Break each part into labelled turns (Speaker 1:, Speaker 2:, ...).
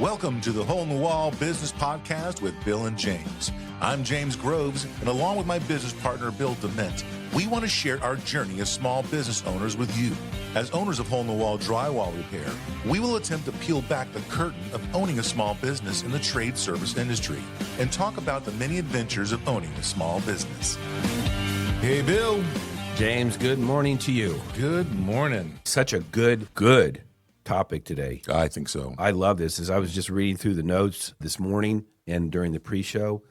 Speaker 1: Welcome to the Hole in the Wall Business Podcast with Bill and James. I'm James Groves, and along with my business partner, Bill DeMent, we want to share our journey as small business owners with you. As owners of Hole in the Wall drywall repair, we will attempt to peel back the curtain of owning a small business in the trade service industry and talk about the many adventures of owning a small business. Hey, Bill.
Speaker 2: James, good morning to you.
Speaker 1: Good morning.
Speaker 2: Such a good topic today.
Speaker 1: I think so.
Speaker 2: I love this. As I was just reading through the notes this morning and during the pre-show,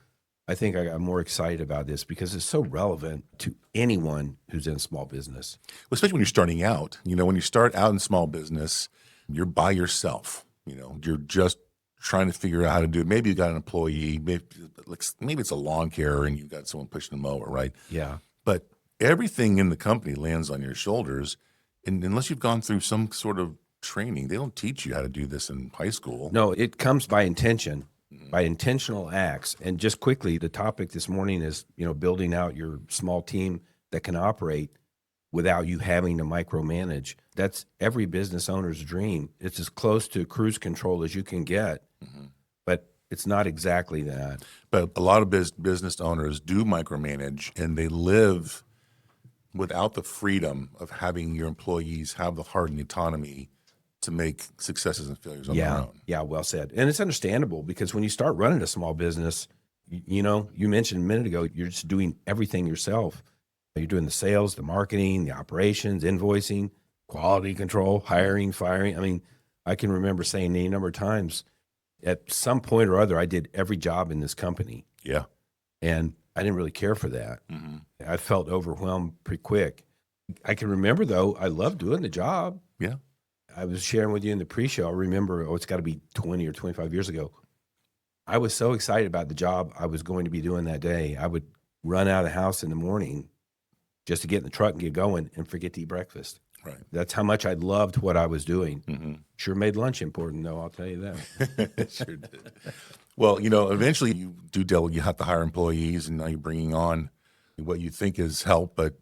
Speaker 2: I think I got more excited about this because it's so relevant to anyone who's in small business.
Speaker 1: Well, especially when you're starting out. You know, when you start out in small business, you're by yourself. You know, you're just trying to figure out how to do it. Maybe you got an employee, maybe it's a lawn care and you've got someone pushing the mower, right?
Speaker 2: Yeah.
Speaker 1: But everything in the company lands on your shoulders. And unless you've gone through some sort of training, they don't teach you how to do this in high school.
Speaker 2: No, it comes by intention, by intentional acts. And just quickly, the topic this morning is, building out your small team that can operate without you having to micromanage. That's every business owner's dream. It's as close to cruise control as you can get, but it's not exactly that.
Speaker 1: But a lot of business owners do micromanage, and they live without the freedom of having your employees have the heart and autonomy to make successes and failures on their own.
Speaker 2: Yeah, well said. And it's understandable because when you start running a small business, you mentioned a minute ago, you're just doing everything yourself. You're doing the sales, the marketing, the operations, invoicing, quality control, hiring, firing. I mean, I can remember saying any number of times at some point or other, I did every job in this company.
Speaker 1: Yeah.
Speaker 2: And I didn't really care for that. I felt overwhelmed pretty quick. I can remember, though, I loved doing the job.
Speaker 1: Yeah.
Speaker 2: I was sharing with you in the pre-show. I remember, it's got to be 20 or 25 years ago. I was so excited about the job I was going to be doing that day. I would run out of the house in the morning just to get in the truck and get going and forget to eat breakfast.
Speaker 1: Right.
Speaker 2: That's how much I loved what I was doing. Sure made lunch important, though, I'll tell you that.
Speaker 1: It sure did. Well, eventually you have to hire employees, and now you're bringing on what you think is help, but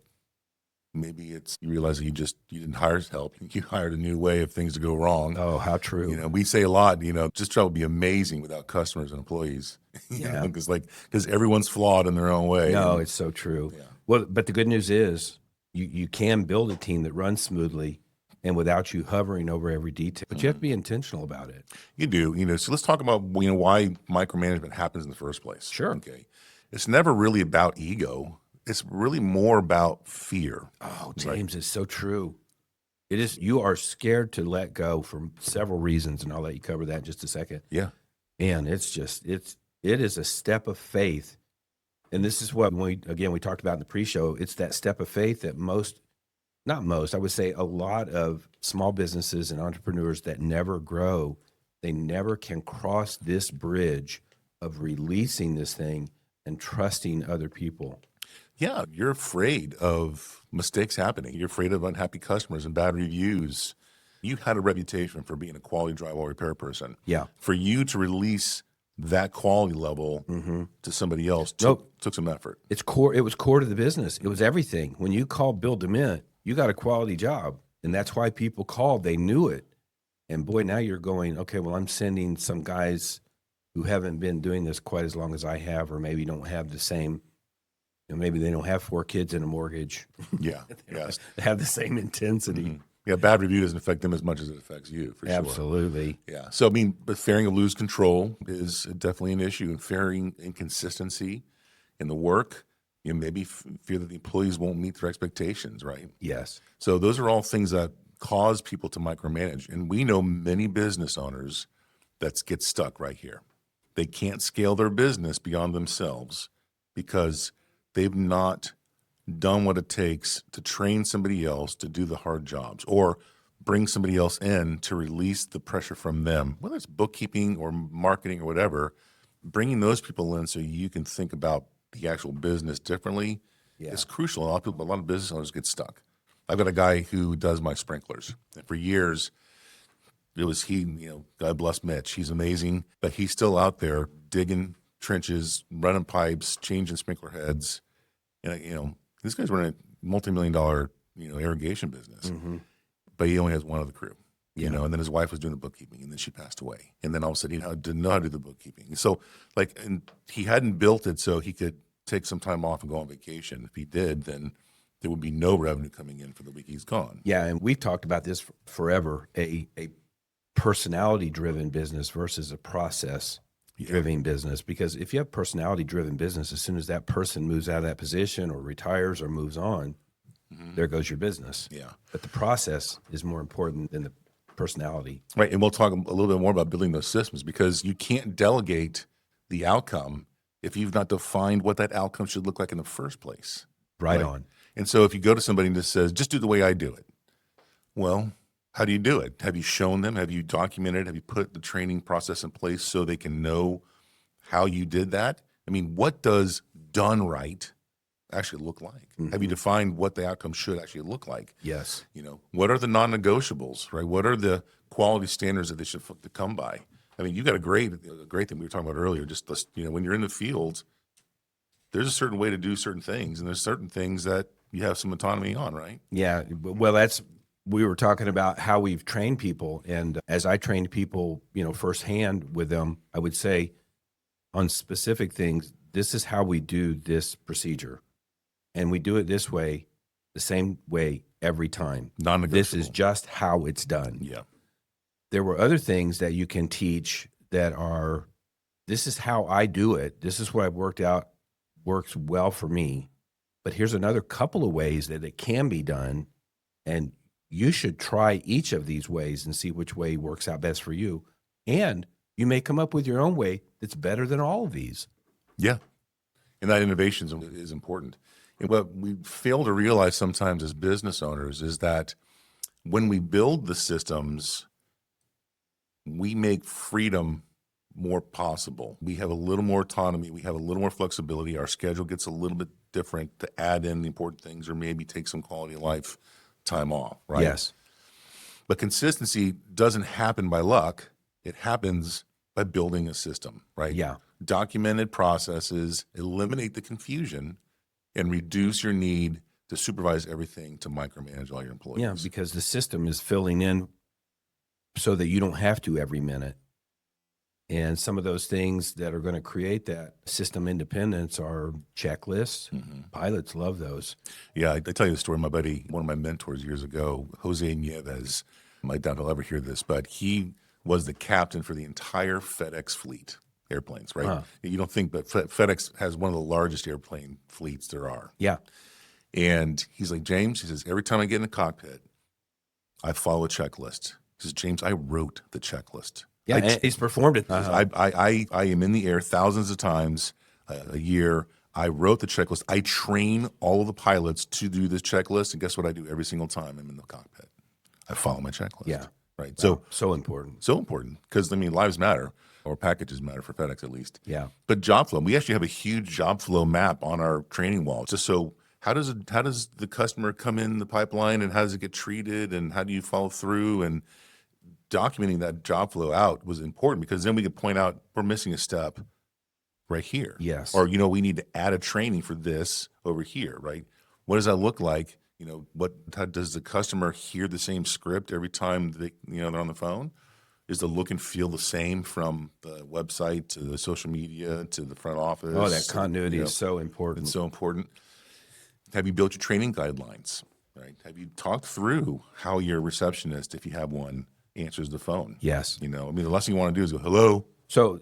Speaker 1: maybe you realize that you didn't hire help. You hired a new way of things to go wrong.
Speaker 2: Oh, how true.
Speaker 1: We say a lot, just try to be amazing without customers and employees.
Speaker 2: Yeah.
Speaker 1: Because everyone's flawed in their own way.
Speaker 2: No, it's so true.
Speaker 1: Yeah.
Speaker 2: Well, but the good news is you can build a team that runs smoothly and without you hovering over every detail. But you have to be intentional about it.
Speaker 1: You do. So let's talk about why micromanagement happens in the first place.
Speaker 2: Sure.
Speaker 1: Okay. It's never really about ego. It's really more about fear.
Speaker 2: Oh, James, it's so true. It is. You are scared to let go for several reasons, and I'll let you cover that in just a second.
Speaker 1: Yeah.
Speaker 2: And it is a step of faith. And this is what we talked about in the pre-show. It's that step of faith that I would say a lot of small businesses and entrepreneurs that never grow, they never can cross this bridge of releasing this thing and trusting other people.
Speaker 1: Yeah, you're afraid of mistakes happening. You're afraid of unhappy customers and bad reviews. You had a reputation for being a quality drywall repair person.
Speaker 2: Yeah.
Speaker 1: For you to release that quality level to somebody else took some effort.
Speaker 2: It's core. It was core to the business. It was everything. When you called Bill DeMent, you got a quality job, and that's why people called. They knew it. And boy, now you're going, okay, well, I'm sending some guys who haven't been doing this quite as long as I have, or maybe don't have the same. Maybe they don't have 4 kids and a mortgage.
Speaker 1: Yeah, yes.
Speaker 2: They have the same intensity.
Speaker 1: Yeah, bad review doesn't affect them as much as it affects you, for sure.
Speaker 2: Absolutely.
Speaker 1: Yeah. So, but fearing of lose control is definitely an issue, and fearing inconsistency in the work. Maybe fear that the employees won't meet their expectations, right?
Speaker 2: Yes.
Speaker 1: So those are all things that cause people to micromanage. And we know many business owners that get stuck right here. They can't scale their business beyond themselves because they've not done what it takes to train somebody else to do the hard jobs, or bring somebody else in to release the pressure from them, whether it's bookkeeping or marketing or whatever. Bringing those people in so you can think about the actual business differently is crucial. A lot of business owners get stuck. I've got a guy who does my sprinklers, and for years it was God bless Mitch. He's amazing, but he's still out there digging trenches, running pipes, changing sprinkler heads. And this guy's running a multi-million-dollar irrigation business, but he only has one other crew. You know, and then his wife was doing the bookkeeping, and then she passed away. And then all of a sudden, he didn't know how to do the bookkeeping. So, like, and he hadn't built it so he could take some time off and go on vacation. If he did, then there would be no revenue coming in for the week he's gone.
Speaker 2: Yeah, and we've talked about this forever, a personality-driven business versus a process-driven business. Because if you have personality-driven business, as soon as that person moves out of that position or retires or moves on, there goes your business.
Speaker 1: Yeah.
Speaker 2: But the process is more important than the personality.
Speaker 1: Right. And we'll talk a little bit more about building those systems, because you can't delegate the outcome if you've not defined what that outcome should look like in the first place.
Speaker 2: Right on.
Speaker 1: And so if you go to somebody and just says, just do the way I do it. Well, how do you do it? Have you shown them? Have you documented? Have you put the training process in place so they can know how you did that? I mean, what does done right actually look like? Have you defined what the outcome should actually look like?
Speaker 2: Yes.
Speaker 1: You know, what are the non-negotiables, right? What are the quality standards that they should come by? I mean, you got a great thing we were talking about earlier. Just, you know, when you're in the field, there's a certain way to do certain things, and there's certain things that you have some autonomy on, right?
Speaker 2: Yeah. Well, we were talking about how we've trained people. And as I trained people, you know, firsthand with them, I would say on specific things, this is how we do this procedure. And we do it this way, the same way every time.
Speaker 1: Non-negotiable.
Speaker 2: This is just how it's done.
Speaker 1: Yeah.
Speaker 2: There were other things that you can teach that are, this is how I do it. This is what I've worked out, works well for me. But here's another couple of ways that it can be done. And you should try each of these ways and see which way works out best for you. And you may come up with your own way that's better than all of these.
Speaker 1: Yeah. And that innovation is important. And what we fail to realize sometimes as business owners is that when we build the systems, we make freedom more possible. We have a little more autonomy. We have a little more flexibility. Our schedule gets a little bit different to add in the important things, or maybe take some quality of life time off, right?
Speaker 2: Yes.
Speaker 1: But consistency doesn't happen by luck. It happens by building a system, right?
Speaker 2: Yeah.
Speaker 1: Documented processes, eliminate the confusion, and reduce your need to supervise everything, to micromanage all your employees.
Speaker 2: Yeah, because the system is filling in so that you don't have to every minute. And some of those things that are going to create that system independence are checklists. Pilots love those.
Speaker 1: Yeah, I tell you the story. My buddy, one of my mentors years ago, Jose Nieves, I doubt he'll ever hear this, but he was the captain for the entire FedEx fleet, airplanes, right?
Speaker 2: Huh.
Speaker 1: You don't think, but FedEx has one of the largest airplane fleets there are.
Speaker 2: Yeah.
Speaker 1: And he's like, James, he says, every time I get in the cockpit, I follow a checklist. He says, James, I wrote the checklist.
Speaker 2: Yeah, and he's performed it.
Speaker 1: I am in the air thousands of times a year. I wrote the checklist. I train all of the pilots to do this checklist. And guess what I do every single time I'm in the cockpit? I follow my checklist.
Speaker 2: Yeah.
Speaker 1: Right.
Speaker 2: Wow. So important.
Speaker 1: So important, because, I mean, lives matter, or packages matter for FedEx at least.
Speaker 2: Yeah.
Speaker 1: But job flow, we actually have a huge job flow map on our training wall. Just so, how does the customer come in the pipeline, and how does it get treated, and how do you follow through? And documenting that job flow out was important, because then we could point out we're missing a step right here.
Speaker 2: Yes.
Speaker 1: Or, you know, we need to add a training for this over here, right? What does that look like? You know, how does the customer hear the same script every time they're on the phone? Is the look and feel the same from the website to the social media to the front office?
Speaker 2: Oh, that continuity is so important.
Speaker 1: It's so important. Have you built your training guidelines, right? Have you talked through how your receptionist, if you have one, answers the phone?
Speaker 2: Yes.
Speaker 1: You know, I mean, the last thing you want to do is go, hello.
Speaker 2: So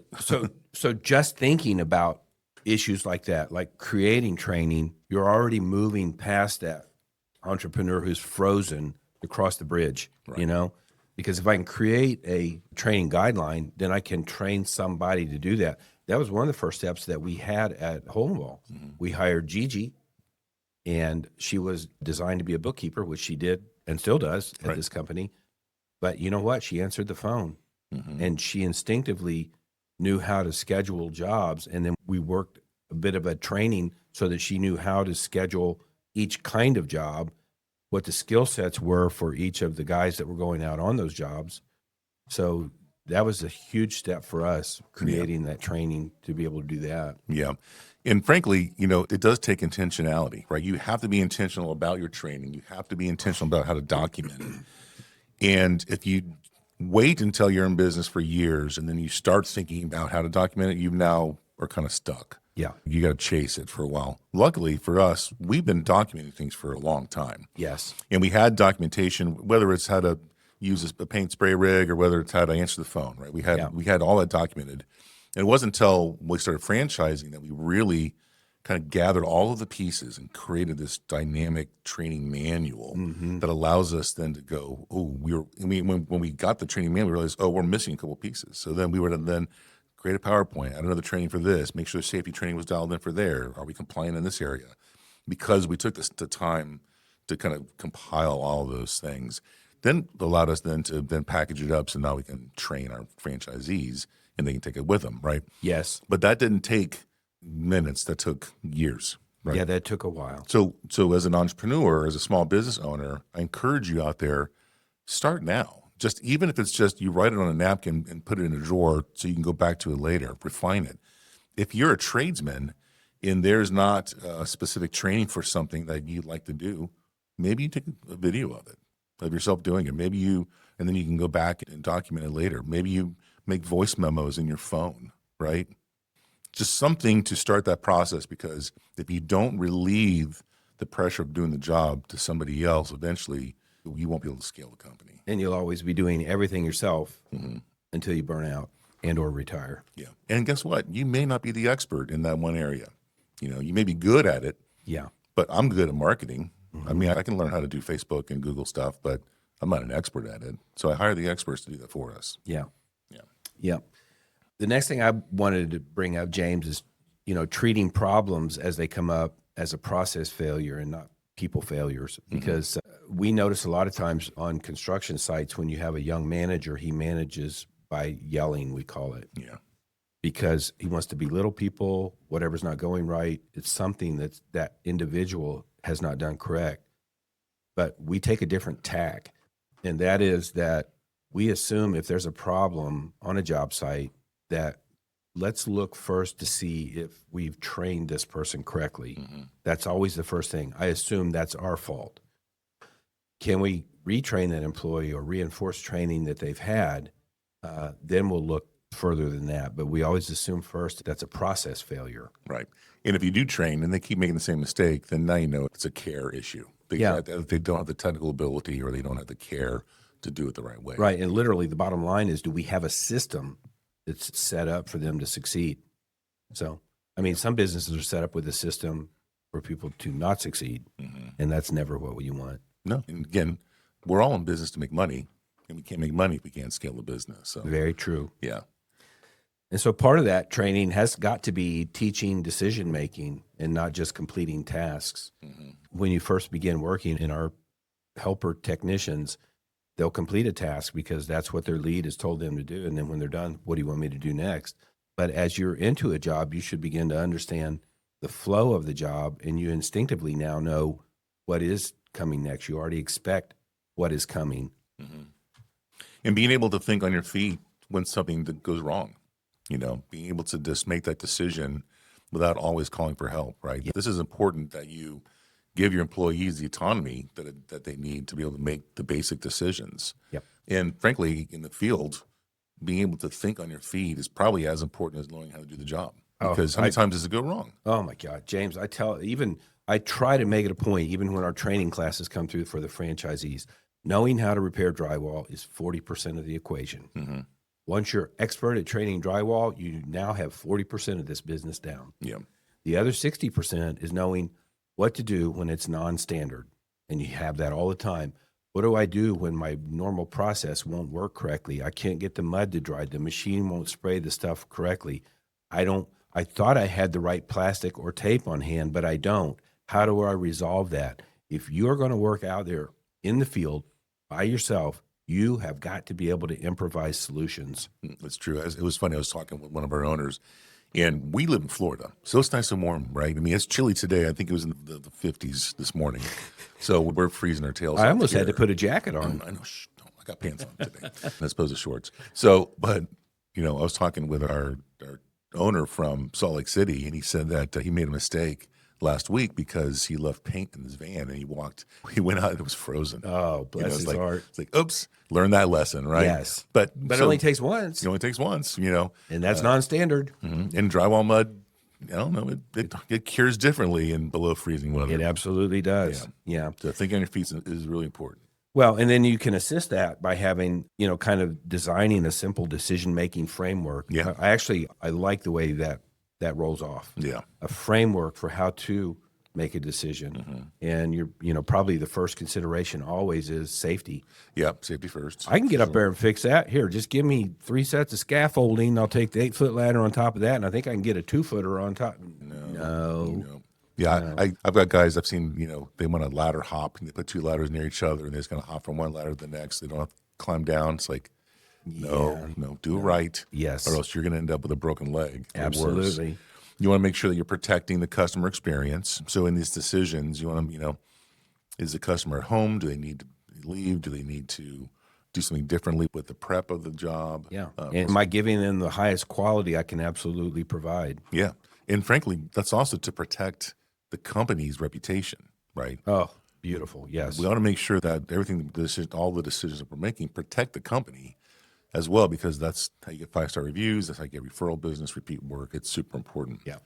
Speaker 2: just thinking about issues like that, like creating training, you're already moving past that entrepreneur who's frozen to cross the bridge, you know? Because if I can create a training guideline, then I can train somebody to do that. That was one of the first steps that we had at Holdenwall. We hired Gigi, and she was designed to be a bookkeeper, which she did and still does at this company. But you know what? She answered the phone, and she instinctively knew how to schedule jobs. And then we worked a bit of a training so that she knew how to schedule each kind of job, what the skill sets were for each of the guys that were going out on those jobs. So that was a huge step for us, creating that training to be able to do that.
Speaker 1: Yeah. And frankly, you know, it does take intentionality, right? You have to be intentional about your training. You have to be intentional about how to document it. And if you wait until you're in business for years and then you start thinking about how to document it, you now are kind of stuck.
Speaker 2: Yeah.
Speaker 1: You got to chase it for a while. Luckily for us, we've been documenting things for a long time.
Speaker 2: Yes.
Speaker 1: And we had documentation, whether it's how to use a paint spray rig or whether it's how to answer the phone, right? We had all that documented. And it wasn't until we started franchising that we really kind of gathered all of the pieces and created this dynamic training manual that allows us then to go, when we got the training manual, we realized, we're missing a couple pieces. So then we were to then create a PowerPoint, add another training for this, make sure the safety training was dialed in for there. Are we compliant in this area? Because we took the time to kind of compile all of those things, then allowed us then to then package it up so now we can train our franchisees and they can take it with them, right?
Speaker 2: Yes.
Speaker 1: But that didn't take minutes. That took years, right?
Speaker 2: Yeah, that took a while.
Speaker 1: So as an entrepreneur, as a small business owner, I encourage you out there, start now. Just even if it's just you write it on a napkin and put it in a drawer so you can go back to it later, refine it. If you're a tradesman and there's not a specific training for something that you'd like to do, maybe you take a video of it, of yourself doing it. And then you can go back and document it later. Maybe you make voice memos in your phone, right? Just something to start that process, because if you don't relieve the pressure of doing the job to somebody else, eventually you won't be able to scale the company.
Speaker 2: And you'll always be doing everything yourself until you burn out and or retire.
Speaker 1: Yeah. And guess what? You may not be the expert in that one area. You may be good at it.
Speaker 2: Yeah.
Speaker 1: But I'm good at marketing. I mean, I can learn how to do Facebook and Google stuff, but I'm not an expert at it. So I hire the experts to do that for us.
Speaker 2: Yeah.
Speaker 1: Yeah.
Speaker 2: Yeah. The next thing I wanted to bring up, James, is, treating problems as they come up as a process failure and not people failures, because we notice a lot of times on construction sites when you have a young manager, he manages by yelling, we call it.
Speaker 1: Yeah.
Speaker 2: Because he wants to belittle people, whatever's not going right. It's something that individual has not done correct. But we take a different tack, and that is that we assume if there's a problem on a job site, that let's look first to see if we've trained this person correctly. That's always the first thing. I assume that's our fault. Can we retrain that employee or reinforce training that they've had? Then we'll look further than that. But we always assume first that's a process failure.
Speaker 1: Right. And if you do train and they keep making the same mistake, then now you know it's a care issue. They don't have the technical ability or they don't have the care to do it the right way.
Speaker 2: Right. And literally the bottom line is, do we have a system that's set up for them to succeed? So, I mean, some businesses are set up with a system for people to not succeed, and that's never what you want.
Speaker 1: No. And again, we're all in business to make money, and we can't make money if we can't scale the business. So
Speaker 2: Very true.
Speaker 1: yeah.
Speaker 2: And so part of that training has got to be teaching decision-making and not just completing tasks. When you first begin working in our helper technicians, they'll complete a task because that's what their lead has told them to do. And then when they're done, what do you want me to do next? But as you're into a job, you should begin to understand the flow of the job, and you instinctively now know what is coming next. You already expect what is coming.
Speaker 1: And being able to think on your feet when something that goes wrong, being able to just make that decision without always calling for help, right? This is important, that you give your employees the autonomy that they need to be able to make the basic decisions.
Speaker 2: Yep.
Speaker 1: And frankly, in the field, being able to think on your feet is probably as important as knowing how to do the job. Because how many times does it go wrong?
Speaker 2: Oh my God, James, I try to make it a point, even when our training classes come through for the franchisees, knowing how to repair drywall is 40% of the equation. Once you're expert at training drywall, you now have 40% of this business down.
Speaker 1: Yeah.
Speaker 2: The other 60% is knowing what to do when it's non-standard, and you have that all the time. What do I do when my normal process won't work correctly? I can't get the mud to dry. The machine won't spray the stuff correctly. I thought I had the right plastic or tape on hand, but I don't. How do I resolve that? If you're going to work out there in the field by yourself, you have got to be able to improvise solutions.
Speaker 1: That's true. It was funny. I was talking with one of our owners, and we live in Florida, so it's nice and warm, right? I mean, it's chilly today. I think it was in the 50s this morning, so we're freezing our tails off.
Speaker 2: I almost had to put a jacket on.
Speaker 1: I know. No, I got pants on today, as opposed to shorts. So, but I was talking with our owner from Salt Lake City, and he said that he made a mistake last week because he left paint in his van and he went out and it was frozen.
Speaker 2: Oh, bless his heart.
Speaker 1: It's like, oops, learn that lesson, right?
Speaker 2: Yes.
Speaker 1: But
Speaker 2: But it only takes once.
Speaker 1: It only takes once, you know.
Speaker 2: And that's non-standard.
Speaker 1: And drywall mud, I don't know, it cures differently in below freezing weather.
Speaker 2: It absolutely does. Yeah.
Speaker 1: So thinking on your feet is really important.
Speaker 2: Well, and then you can assist that by having, kind of designing a simple decision-making framework.
Speaker 1: Yeah.
Speaker 2: I like the way that rolls off.
Speaker 1: Yeah.
Speaker 2: A framework for how to make a decision. And probably the first consideration always is safety.
Speaker 1: Yeah, safety first.
Speaker 2: I can get up there and fix that. Here, just give me 3 sets of scaffolding. I'll take the 8-foot ladder on top of that, and I think I can get a 2-footer on top. No.
Speaker 1: Yeah, I've got guys I've seen, they want a ladder hop and they put 2 ladders near each other and they're just going to hop from one ladder to the next. They don't have to climb down. It's like, no, do it right.
Speaker 2: Yes.
Speaker 1: Or else you're going to end up with a broken leg. or worse.
Speaker 2: Absolutely.
Speaker 1: You want to make sure that you're protecting the customer experience. So in these decisions, you want to, is the customer at home? Do they need to leave? Do they need to do something differently with the prep of the job?
Speaker 2: Yeah. And am I giving them the highest quality I can absolutely provide?
Speaker 1: Yeah. And frankly, that's also to protect the company's reputation, right?
Speaker 2: Oh, beautiful. Yes.
Speaker 1: We ought to make sure that all the decisions that we're making protect the company as well, because that's how you get 5-star reviews. That's how you get referral business, repeat work. It's super important.
Speaker 2: Yeah.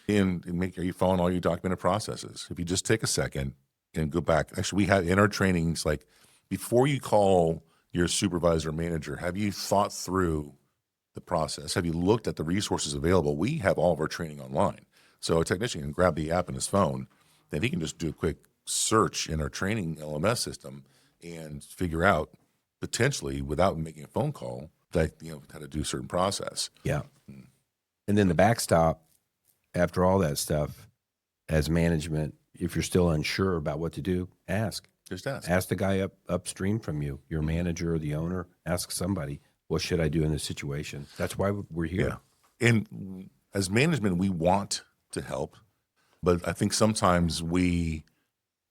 Speaker 1: And are you following all your documented processes? If you just take a second and go back, actually, we have in our trainings, like before you call your supervisor or manager, have you thought through the process? Have you looked at the resources available? We have all of our training online. So a technician can grab the app in his phone, then he can just do a quick search in our training LMS system and figure out potentially without making a phone call that, how to do a certain process.
Speaker 2: Yeah. And then the backstop after all that stuff as management, if you're still unsure about what to do, ask.
Speaker 1: Just ask.
Speaker 2: Ask the guy upstream from you, your manager or the owner. Ask somebody, what should I do in this situation? That's why we're here.
Speaker 1: Yeah. And as management, we want to help, but I think sometimes I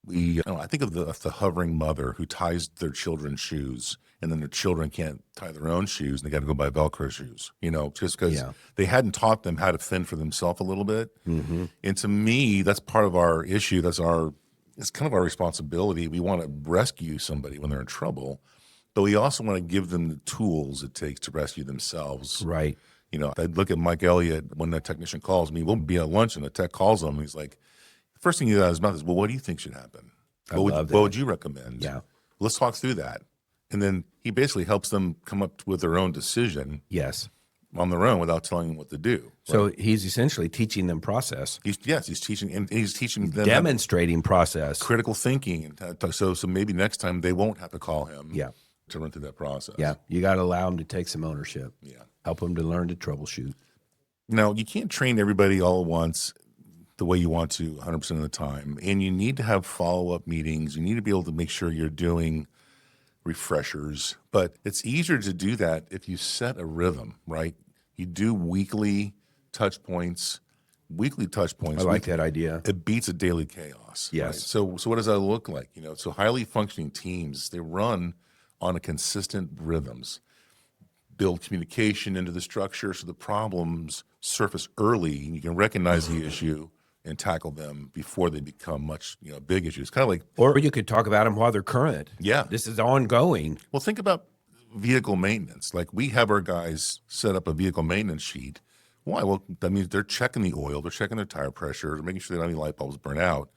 Speaker 1: think of the hovering mother who ties their children's shoes, and then their children can't tie their own shoes, and they got to go buy Velcro shoes, just because they hadn't taught them how to fend for themselves a little bit. And to me, that's part of our issue. It's kind of our responsibility. We want to rescue somebody when they're in trouble, but we also want to give them the tools it takes to rescue themselves.
Speaker 2: Right.
Speaker 1: I look at Mike Elliott when the technician calls me. We'll be at lunch and the tech calls him. And he's like, the first thing he out of his mouth is, well, what do you think should happen? What would you recommend?
Speaker 2: Yeah.
Speaker 1: Let's talk through that. And then he basically helps them come up with their own decision.
Speaker 2: Yes.
Speaker 1: On their own without telling them what to do.
Speaker 2: So
Speaker 1: right?
Speaker 2: he's essentially teaching them process.
Speaker 1: He's teaching, and he's teaching them
Speaker 2: demonstrating process,
Speaker 1: critical thinking. And so maybe next time they won't have to call him.
Speaker 2: Yeah.
Speaker 1: To run through that process.
Speaker 2: Yeah. You got to allow them to take some ownership.
Speaker 1: Yeah.
Speaker 2: Help them to learn to troubleshoot.
Speaker 1: Now, you can't train everybody all at once the way you want to 100% of the time. And you need to have follow-up meetings. You need to be able to make sure you're doing refreshers. But it's easier to do that if you set a rhythm, right? You do weekly touch points.
Speaker 2: I like that idea.
Speaker 1: It beats a daily chaos.
Speaker 2: Yes.
Speaker 1: Right? So what does that look like? So highly functioning teams, they run on a consistent rhythms. Build communication into the structure so the problems surface early and you can recognize the issue and tackle them before they become much, big issues. Kind of like,
Speaker 2: or you could talk about them while they're current.
Speaker 1: Yeah.
Speaker 2: This is ongoing.
Speaker 1: Well, think about vehicle maintenance. Like we have our guys set up a vehicle maintenance sheet. Why? Well, that means they're checking the oil, they're checking their tire pressure, they're making sure they don't have any light bulbs burn out,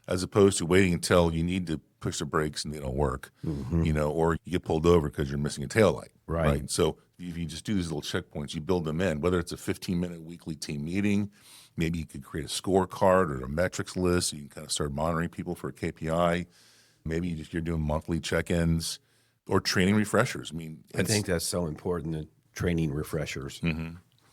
Speaker 1: as opposed to waiting until you need to push the brakes and they don't work, or you get pulled over because you're missing a taillight.
Speaker 2: Right.
Speaker 1: So if you just do these little checkpoints, you build them in, whether it's a 15-minute weekly team meeting, maybe you could create a scorecard or a metrics list. So you can kind of start monitoring people for a KPI. Maybe you're doing monthly check-ins or training refreshers.
Speaker 2: I think that's so important, the training refreshers.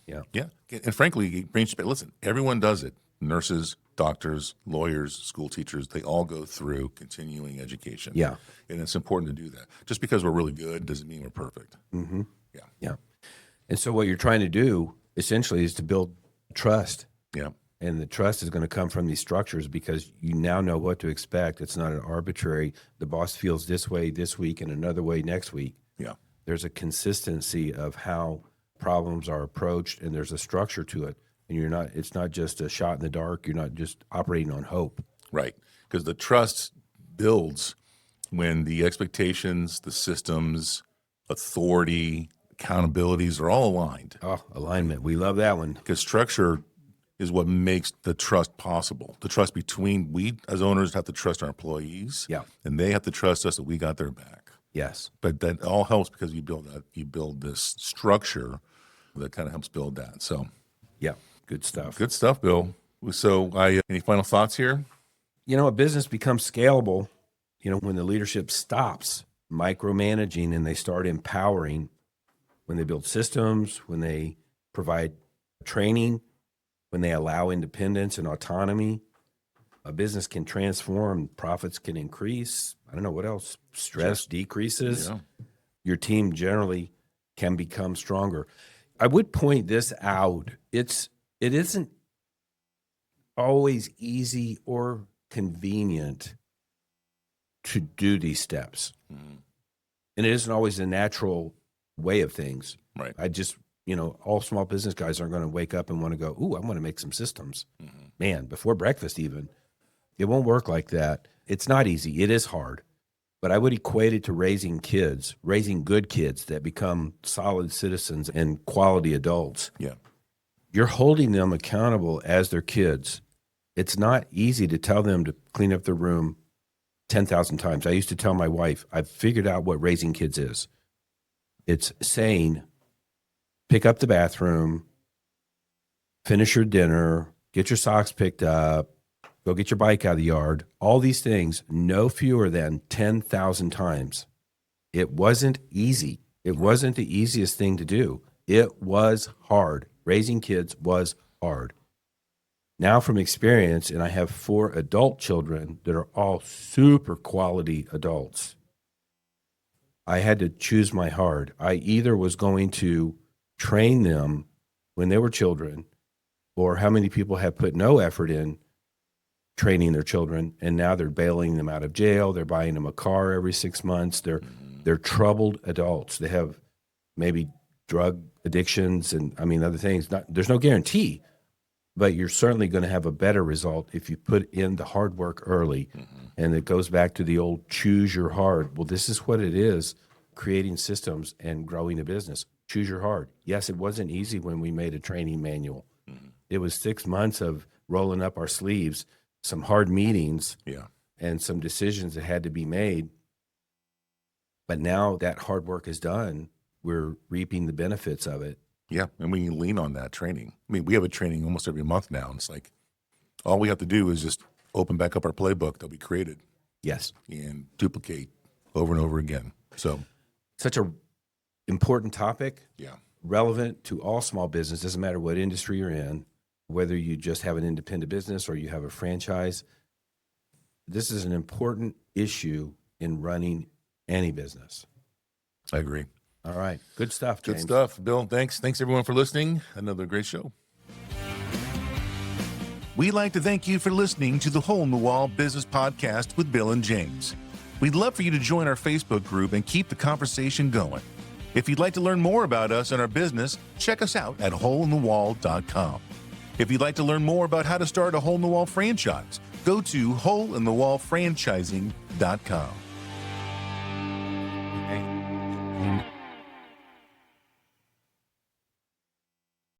Speaker 2: Yeah.
Speaker 1: Yeah. And frankly, listen, everyone does it. Nurses, doctors, lawyers, school teachers, they all go through continuing education.
Speaker 2: Yeah.
Speaker 1: And it's important to do that. Just because we're really good doesn't mean we're perfect.
Speaker 2: Yeah. And so what you're trying to do essentially is to build trust.
Speaker 1: Yeah.
Speaker 2: And the trust is going to come from these structures because you now know what to expect. It's not an arbitrary, the boss feels this way this week and another way next week.
Speaker 1: Yeah.
Speaker 2: There's a consistency of how problems are approached and there's a structure to it. and it's not just a shot in the dark. You're not just operating on hope.
Speaker 1: Right. Because the trust builds when the expectations, the systems, authority, accountabilities are all aligned.
Speaker 2: Oh, alignment. We love that one.
Speaker 1: Because structure is what makes the trust possible. The trust between we as owners have to trust our employees.
Speaker 2: Yeah.
Speaker 1: And they have to trust us that we got their back.
Speaker 2: Yes.
Speaker 1: But that all helps because you build this structure that kind of helps build that. So
Speaker 2: Yeah. Good stuff.
Speaker 1: good stuff, Bill. So any final thoughts here?
Speaker 2: A business becomes scalable, when the leadership stops micromanaging and they start empowering, when they build systems, when they provide training, when they allow independence and autonomy. A business can transform, profits can increase. I don't know what else. Stress decreases.
Speaker 1: Yeah.
Speaker 2: Your team generally can become stronger. I would point this out. It isn't always easy or convenient to do these steps.
Speaker 1: Mm-hmm.
Speaker 2: And it isn't always a natural way of things.
Speaker 1: Right.
Speaker 2: I just, all small business guys aren't going to wake up and want to go, ooh, I want to make some systems.
Speaker 1: Mm-hmm.
Speaker 2: Man, before breakfast even. It won't work like that. It's not easy. It is hard. But I would equate it to raising kids, raising good kids that become solid citizens and quality adults.
Speaker 1: Yeah.
Speaker 2: You're holding them accountable as their kids. It's not easy to tell them to clean up their room 10,000 times. I used to tell my wife, I've figured out what raising kids is. It's saying, pick up the bathroom, finish your dinner, get your socks picked up, go get your bike out of the yard, all these things, no fewer than 10,000 times. It wasn't easy. It wasn't the easiest thing to do. It was hard. Raising kids was hard. Now from experience, and I have 4 adult children that are all super quality adults, I had to choose my hard. I either was going to train them when they were children, or how many people have put no effort in training their children, and now they're bailing them out of jail. They're buying them a car every 6 months. They're troubled adults. They have maybe drug addictions and other things. There's no guarantee, but you're certainly going to have a better result if you put in the hard work early. And it goes back to the old choose your hard. Well, this is what it is, creating systems and growing a business. Choose your hard. Yes, it wasn't easy when we made a training manual. It was 6 months of rolling up our sleeves, some hard meetings, and some decisions that had to be made. But now that hard work is done, we're reaping the benefits of it.
Speaker 1: Yeah, and we lean on that training. We have a training almost every month now. And it's like all we have to do is just open back up our playbook that we created.
Speaker 2: Yes.
Speaker 1: And duplicate over and over again. So
Speaker 2: such a important topic.
Speaker 1: Yeah.
Speaker 2: Relevant to all small business. Doesn't matter what industry you're in, whether you just have an independent business or you have a franchise. This is an important issue in running any business.
Speaker 1: I agree.
Speaker 2: All right. Good stuff, James.
Speaker 1: Good stuff, Bill. Thanks everyone for listening. Another great show. We'd like to thank you for listening to the Hole in the Wall Business Podcast with Bill and James. We'd love for you to join our Facebook group and keep the conversation going. If you'd like to learn more about us and our business, check us out at holeinthewall.com. If you'd like to learn more about how to start a Hole in the Wall franchise, go to holeinthewallfranchising.com.